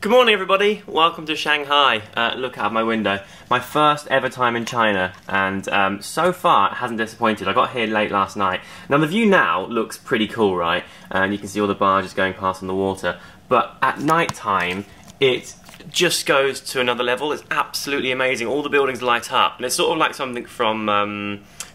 Good morning everybody, welcome to Shanghai. Look out my window. My first ever time in China, and so far it hasn't disappointed. I got here late last night. Now the view now looks pretty cool, right? And you can see all the barges going past on the water. But at night time, it just goes to another level. It's absolutely amazing. All the buildings light up, and it's sort of like something from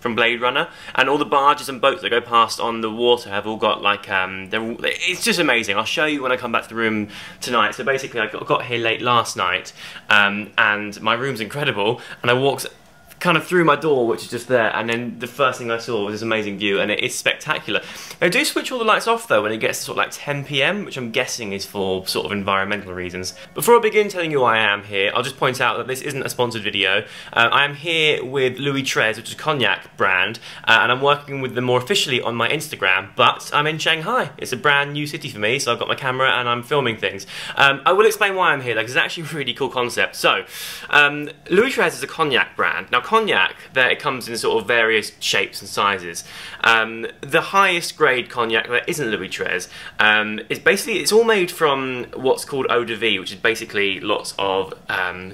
Blade Runner, and all the barges and boats that go past on the water have all got like, it's just amazing. I'll show you when I come back to the room tonight. So basically I got here late last night, and my room's incredible, and I walked kind of through my door, which is just there, and then the first thing I saw was this amazing view, and it is spectacular. They do switch all the lights off though when it gets to sort of like 10 PM, which I'm guessing is for sort of environmental reasons. Before I begin telling you who I am here, I'll just point out that this isn't a sponsored video. I am here with Louis XIII, which is a cognac brand, and I'm working with them more officially on my Instagram, but I'm in Shanghai. It's a brand new city for me, so I've got my camera and I'm filming things. I will explain why I'm here, because it's actually a really cool concept. So, Louis XIII is a cognac brand. Now, cognac, it comes in sort of various shapes and sizes. The highest grade cognac that isn't Louis XIII is basically, it's all made from what's called eau de vie, which is basically lots of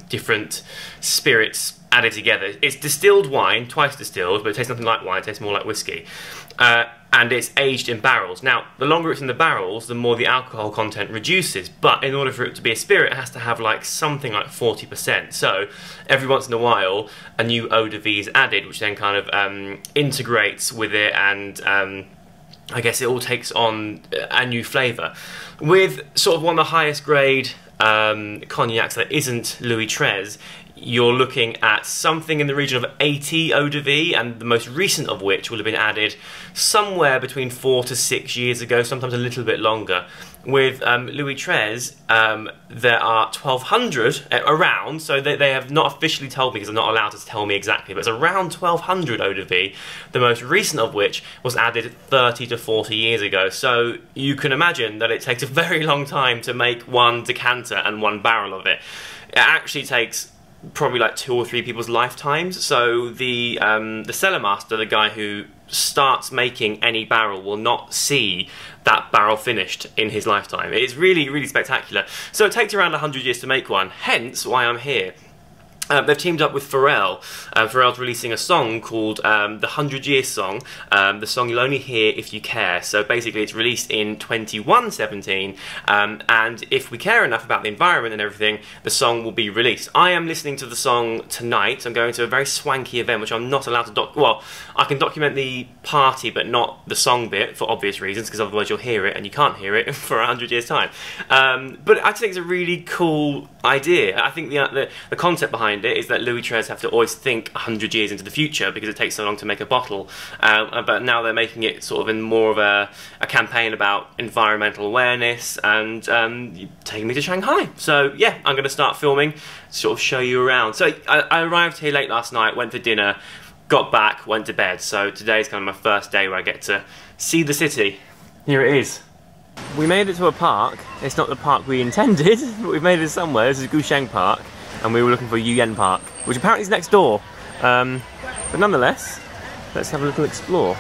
different spirits added together. It's distilled wine, twice distilled, but it tastes nothing like wine, it tastes more like whiskey. And it's aged in barrels. Now, the longer it's in the barrels, the more the alcohol content reduces, but in order for it to be a spirit, it has to have like something like 40%. So, every once in a while, a new eau de vie is added, which then kind of integrates with it, and I guess it all takes on a new flavour. With sort of one of the highest grade cognacs that isn't Louis XIII, you're looking at something in the region of 80 eau de vie, and the most recent of which will have been added somewhere between 4 to 6 years ago, sometimes a little bit longer. With Louis XIII, there are 1,200 around, so they have not officially told me because they're not allowed to tell me exactly, but it's around 1,200 eau de vie, the most recent of which was added 30 to 40 years ago. So you can imagine that it takes a very long time to make one decanter and one barrel of it. It actually takes probably like 2 or 3 people's lifetimes. So the cellar master, the guy who starts making any barrel, will not see that barrel finished in his lifetime. It's really, really spectacular. So it takes around 100 years to make one, hence why I'm here. They've teamed up with Pharrell. Pharrell's releasing a song called the 100 Year Song, the song You'll Only Hear If You Care. So basically it's released in 2117, and if we care enough about the environment and everything, the song will be released. I am listening to the song tonight. I'm going to a very swanky event, which I'm not allowed to well, I can document the party, but not the song bit, for obvious reasons, because otherwise you'll hear it, and you can't hear it for 100 years' time. But I just think it's a really cool idea. I think the concept behind it is that Louis XIII have to always think 100 years into the future because it takes so long to make a bottle, but now they're making it sort of in more of a campaign about environmental awareness, and taking me to Shanghai. So yeah, I'm going to start filming, sort of show you around. So I arrived here late last night, went for dinner, got back, went to bed. So today's kind of my first day where I get to see the city. Here it is. We made it to a park. It's not the park we intended, but we've made it somewhere. This is Gusheng Park, and we were looking for Yuyen Park, which apparently is next door. But nonetheless, let's have a little explore.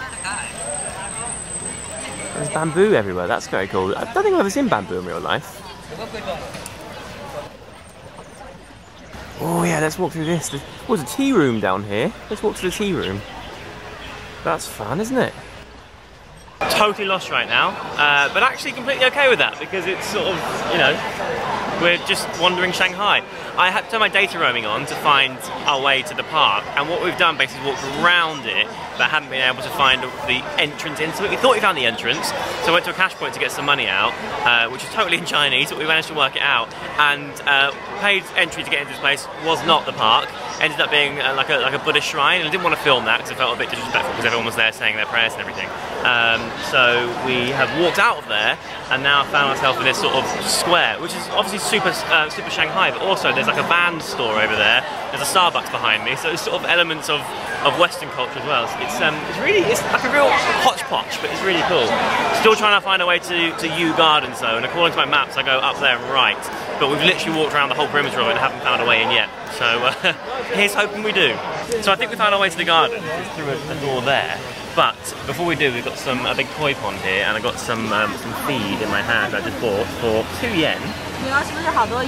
There's bamboo everywhere, that's very cool. I don't think I've ever seen bamboo in real life. Oh yeah, let's walk through this. There's a tea room down here. Let's walk to the tea room. That's fun, isn't it? Totally lost right now, but actually completely okay with that, because it's sort of, you know, we're just wandering Shanghai. I had to turn my data roaming on to find our way to the park, and what we've done basically is walked around it, but haven't been able to find the entrance into it. We thought we found the entrance, so I went to a cash point to get some money out, which is totally in Chinese, but we managed to work it out, and paid entry to get into this place was not the park. Ended up being like a Buddhist shrine, and I didn't want to film that because I felt a bit disrespectful because everyone was there saying their prayers and everything. So we have walked out of there, and now found ourselves in this sort of square, which is obviously super Shanghai, but also there's like a band store over there. There's a Starbucks behind me, so there's sort of elements of Western culture as well. It's like a real hodgepodge, but it's really cool. Still trying to find a way to Yew Gardens though, and according to my maps I go up there right, but we've literally walked around the whole perimeter of it and haven't found a way in yet. So here's hoping we do. So I think we found our way to the garden. It's through a door there. But before we do, we've got a big koi pond here, and I got some feed in my hand I just bought for 2 yen.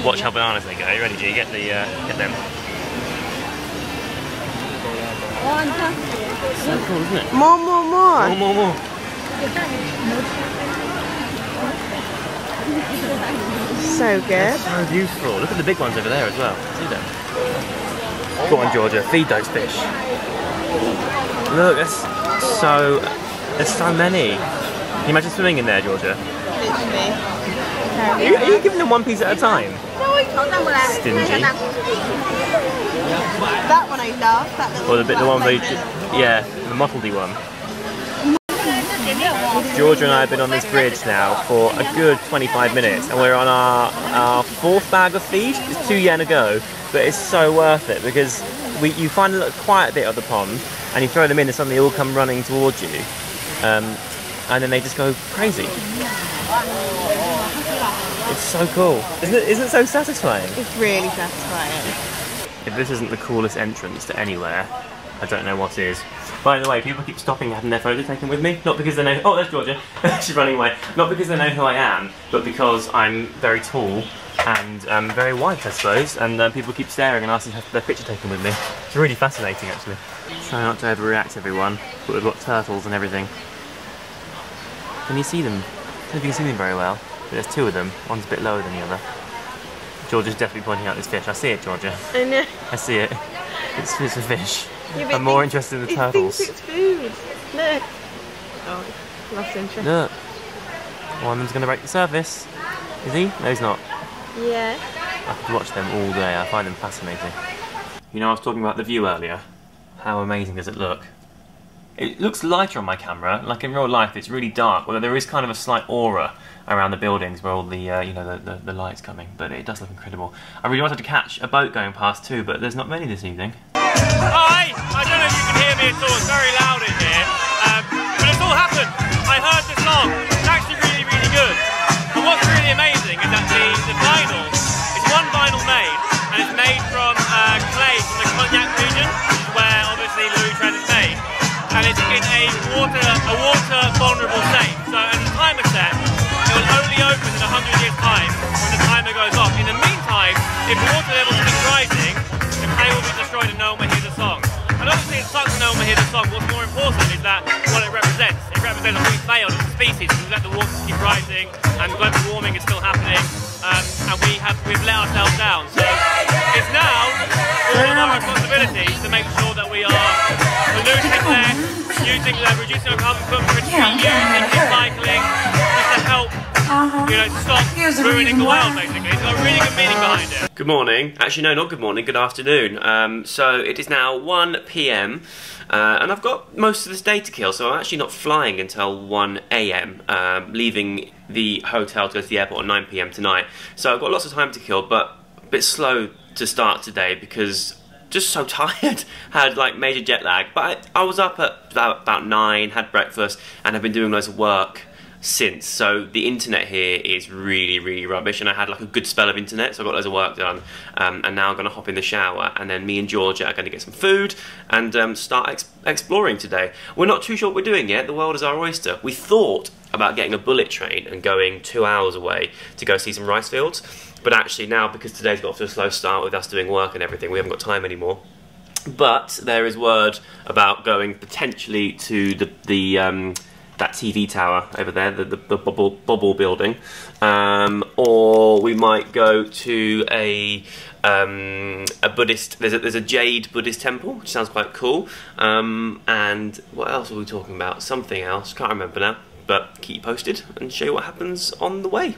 Watch how bananas they go. You ready, G? Get them. So cool, isn't it? More. More. So good. So beautiful. Look at the big ones over there as well. See them? Go on, Georgia. Feed those fish. Look, there's so many. Can you imagine swimming in there, Georgia? Literally. Are you giving them one piece at a time? Stingy. That one I love. That little. Or the one where yeah, the mottledy one. Georgia and I have been on this bridge now for a good 25 minutes and we're on our fourth bag of feed. It's 2 yen a go, but it's so worth it because you find a quiet bit of the pond and you throw them in and suddenly they all come running towards you, and then they just go crazy. It's so cool. Isn't it so satisfying? It's really satisfying. If this isn't the coolest entrance to anywhere, I don't know what is. By the way, people keep stopping and having their photo taken with me. Not because they know... Oh, there's Georgia. She's running away. Not because they know who I am, but because I'm very tall and very white, I suppose. And people keep staring and asking to have their picture taken with me. It's really fascinating, actually. Try not to overreact, everyone. But we've got turtles and everything. Can you see them? I don't know if you can see them very well. But there's 2 of them. One's a bit lower than the other. Georgia's definitely pointing out this fish. I see it, Georgia. I know. I see it. It's a fish. Yeah, I'm more interested in the turtles. It thinks it's food. Look. Oh, lost interest. Look. One of them's going to break the surface. Is he? No, he's not. Yeah. I could watch them all day. I find them fascinating. You know, I was talking about the view earlier. How amazing does it look? It looks lighter on my camera. Like in real life, it's really dark. Although there is kind of a slight aura around the buildings where all the you know, the light's coming. But it does look incredible. I really wanted to catch a boat going past too, but there's not many this evening. Hi! I don't know if you can hear me at all, it's very loud in here. But it's all happened. I heard the song. It's actually really, really good. And what's really amazing is that the vinyl is one vinyl made, and it's made from clay from the Cognac region, where obviously Louis Treize is made. And it's in a water vulnerable state. So as the timer set, it will only open in 100 years' time when the timer goes off. In the meantime, if water levels keep rising, the clay will be destroyed and no one will hear the song. And obviously it sucks when no one will hear the song. What's more important is that what it represents. It represents that we failed as a species because we let the water keep rising and global warming is still happening, and we've let ourselves down. So it's now all of our responsibility to make sure that we are polluting less, reducing our carbon footprint, reusing, recycling, just to help stop ruining the world, basically. It's got a really good meaning behind it. Good morning. Actually, no, not good morning, good afternoon. So it is now 1 PM, and I've got most of this day to kill, so I'm actually not flying until 1 AM, leaving the hotel to go to the airport at 9 PM tonight. So I've got lots of time to kill, but a bit slow to start today because just so tired, had like major jet lag. But I was up at about 9, had breakfast, and I've been doing loads of work since. So the internet here is really, really rubbish, and I had like a good spell of internet, so I got loads of work done. And now I'm going to hop in the shower, and then me and Georgia are going to get some food and start exploring today. We're not too sure what we're doing yet. The world is our oyster. We thought about getting a bullet train and going 2 hours away to go see some rice fields. But actually now, because today's got off to a slow start with us doing work and everything, we haven't got time anymore. But there is word about going potentially to that TV tower over there, the bubble building, or we might go to a Buddhist. There's a jade Buddhist temple, which sounds quite cool. And what else are we talking about? Something else, can't remember now. But keep you posted and show you what happens on the way.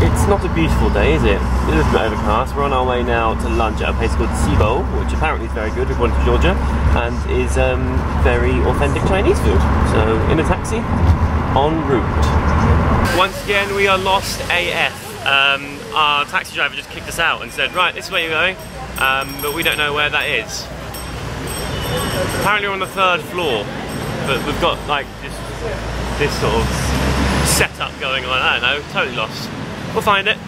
It's not a beautiful day, is it? It is a bit overcast. We're on our way now to lunch at a place called Sibo, which apparently is very good according to Georgia, and is very authentic Chinese food. So, in a taxi, en route. Once again, we are lost AF. Our taxi driver just kicked us out and said, right, this is where you're going, but we don't know where that is. Apparently we're on the 3rd floor, but we've got like this sort of setup going on. I don't know, totally lost. We'll find it.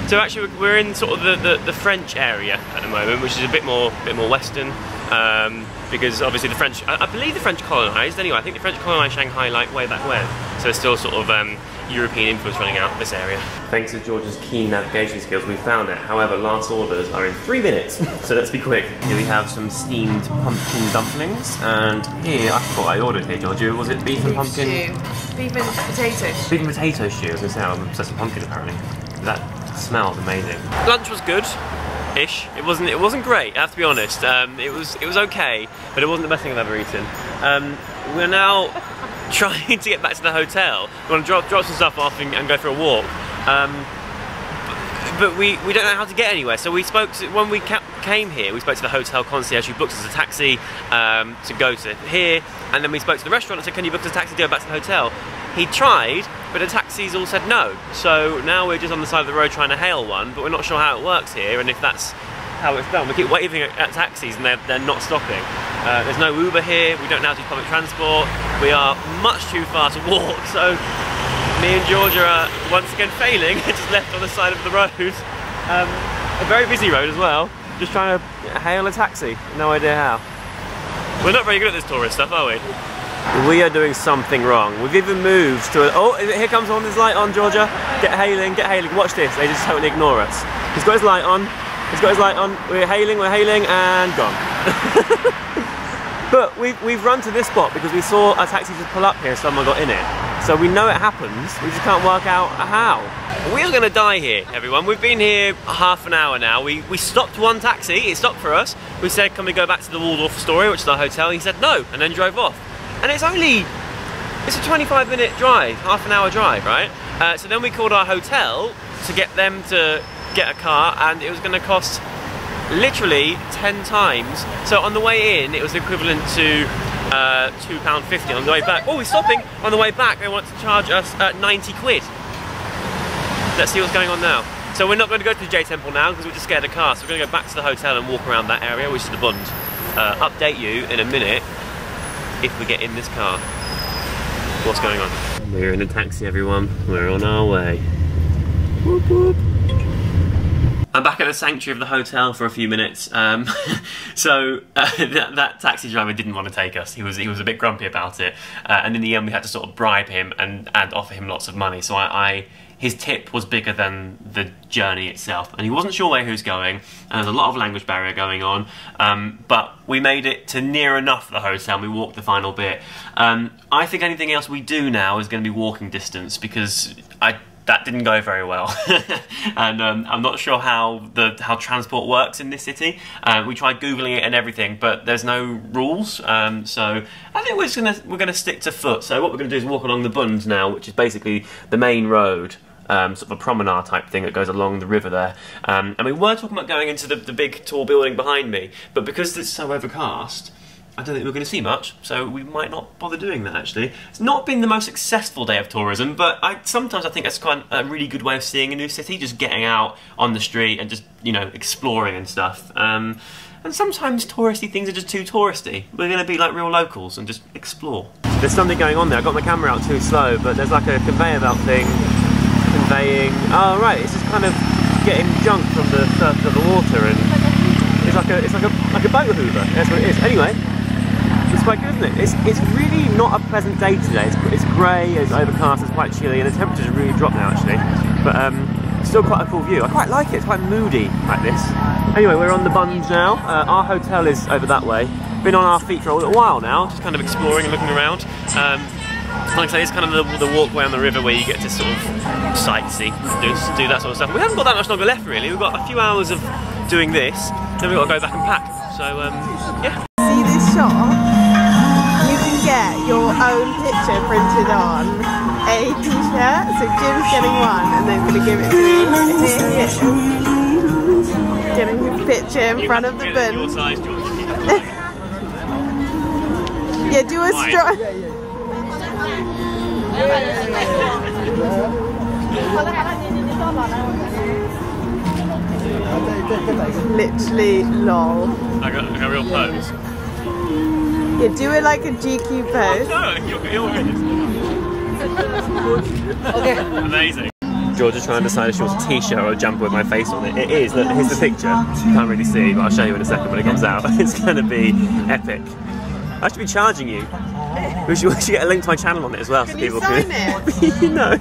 So actually we're in sort of the French area at the moment, which is a bit more Western, because obviously the French, I believe the French colonised anyway. I think the French colonised Shanghai like way back when, so it's still sort of European influence running out of this area. Thanks to George's keen navigation skills, we found it. However, last orders are in 3 minutes, so let's be quick. Here we have some steamed pumpkin dumplings, and here, I thought I ordered here, George. Was it beef and pumpkin? Beef and potato stew. Beef and potato stew, I was going to say, I'm obsessed with pumpkin apparently. That smells amazing. Lunch was good-ish. It wasn't great, I have to be honest. It was okay, but it wasn't the best thing I've ever eaten. We're now trying to get back to the hotel. We want to drop some stuff off and go for a walk. But we don't know how to get anywhere. So we spoke to, when we came here, we spoke to the hotel concierge who booked us a taxi to go to here, and then we spoke to the restaurant and said, can you book us a taxi to go back to the hotel? He tried, but the taxis all said no. So now we're just on the side of the road trying to hail one, but we're not sure how it works here and if that's how it's done. We keep waving at taxis and they're not stopping. There's no Uber here, we don't know how to use public transport. We are much too far to walk, so me and Georgia are once again failing, just left on the side of the road. A very busy road as well, just trying to hail a taxi, no idea how. We're not very good at this tourist stuff, are we? We are doing something wrong. We've even moved to a... Oh, here comes on, his light on, Georgia. Get hailing, watch this. They just totally ignore us. He's got his light on, we're hailing, and gone. But we've run to this spot because we saw a taxi just pull up here and someone got in it. So we know it happens, we just can't work out how. We're gonna die here, everyone. We've been here half an hour now. We stopped one taxi, it stopped for us. We said, can we go back to the Waldorf Astoria, which is our hotel? He said no, and then drove off. And it's a 25-minute drive, half an hour drive, right? So then we called our hotel to get them to get a car, and it was gonna cost literally 10 times. So on the way in, it was equivalent to £2.50. On the way back, oh, we're stopping. On the way back, they want to charge us 90 quid. Let's see what's going on now. So we're not going to go to the J Temple now because we just scared a car. So we're going to go back to the hotel and walk around that area, which is the Bund. Update you in a minute if we get in this car. What's going on? We're in a taxi, everyone. We're on our way. Whoop, whoop. I'm back at the sanctuary of the hotel for a few minutes. So that taxi driver didn't want to take us. He was a bit grumpy about it, and in the end we had to sort of bribe him and offer him lots of money. So his tip was bigger than the journey itself, and he wasn't sure where he was going. And there's a lot of language barrier going on, but we made it to near enough the hotel. And we walked the final bit. I think anything else we do now is going to be walking distance because that didn't go very well. And I'm not sure how transport works in this city. We tried Googling it and everything, but there's no rules. So I think we're gonna stick to foot. So what we're gonna do is walk along the Bund now, which is basically the main road, sort of a promenade type thing that goes along the river there. And we were talking about going into the big tall building behind me, but because it's so overcast, I don't think we're going to see much, so we might not bother doing that actually. It's not been the most successful day of tourism, but sometimes I think that's quite a really good way of seeing a new city, just getting out on the street and just, you know, exploring and stuff. And sometimes touristy things are just too touristy. We're going to be like real locals and just explore. There's something going on there. I got my camera out too slow, but there's like a conveyor belt thing conveying... Oh right, it's just kind of getting junk from the surface of the water, and it's like a boat hoover. That's what it is. Anyway. It's quite good, isn't it? It's really not a pleasant day today. It's grey, it's overcast, it's quite chilly, and the temperature's really dropped now actually. But still quite a cool view. I quite like it. It's quite moody like this. Anyway, we're on the Bund now. Our hotel is over that way. Been on our feet for a little while now, just kind of exploring and looking around. Like I say, it's kind of the walkway on the river where you get to sort of sightsee, do that sort of stuff. We haven't got that much longer left really. We've got a few hours of doing this, then we've got to go back and pack. So yeah. See this shop? You can get your own picture printed on a t-shirt. So Jim's getting one and then going to give it to me. Getting his picture in front of the Bund. Yeah, do a straw. Literally lol. I got a real pose. Yeah, do it like a GQ pose. Okay. Amazing. George is trying to decide if she wants a t-shirt or a jumper with my face on it. It is, look, here's the picture. You can't really see, but I'll show you in a second when it comes out. It's going to be epic. I should be charging you. We should get a link to my channel on it as well, so people can. Can you sign it? No.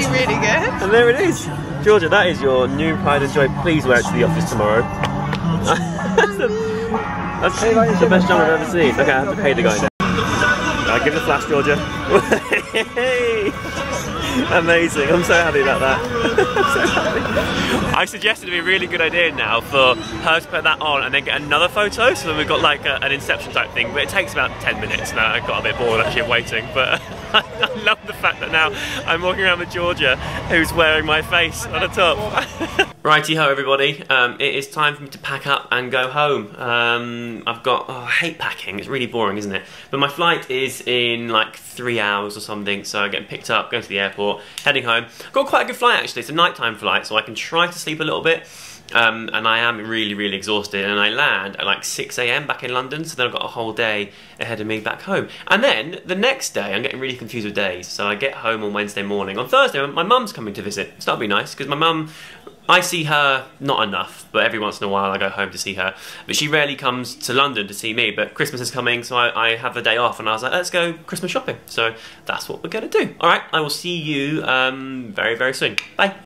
really, really good. And there it is. Georgia, that is your new pride and joy. Please wear it to the office tomorrow. That's the best jump I've ever seen. Okay, I have to pay the guy now. Give it a flash, Georgia. Amazing, I'm so happy about that. I'm so happy. I suggested it'd be a really good idea now for her to put that on and then get another photo, so then we've got like an Inception type thing, but it takes about 10 minutes now. I got a bit bored actually of waiting, but I love the fact that now I'm walking around with Georgia, who's wearing my face on the top. Righty-ho everybody, it is time for me to pack up and go home. I hate packing, it's really boring, isn't it? But my flight is in like 3 hours or something, so I'm getting picked up, going to the airport, heading home. Got quite a good flight actually, it's a nighttime flight, so I can try to sleep a little bit. And I am really, really exhausted, and I land at like 6 AM back in London, so then I've got a whole day ahead of me back home. And then the next day, I'm getting really confused with days, so I get home on Wednesday morning. On Thursday, my mum's coming to visit, so that'll be nice, because my mum, I see her not enough, but every once in a while I go home to see her. But she rarely comes to London to see me, but Christmas is coming, so I have the day off, and I was like, let's go Christmas shopping. So that's what we're going to do. Alright, I will see you very, very soon. Bye.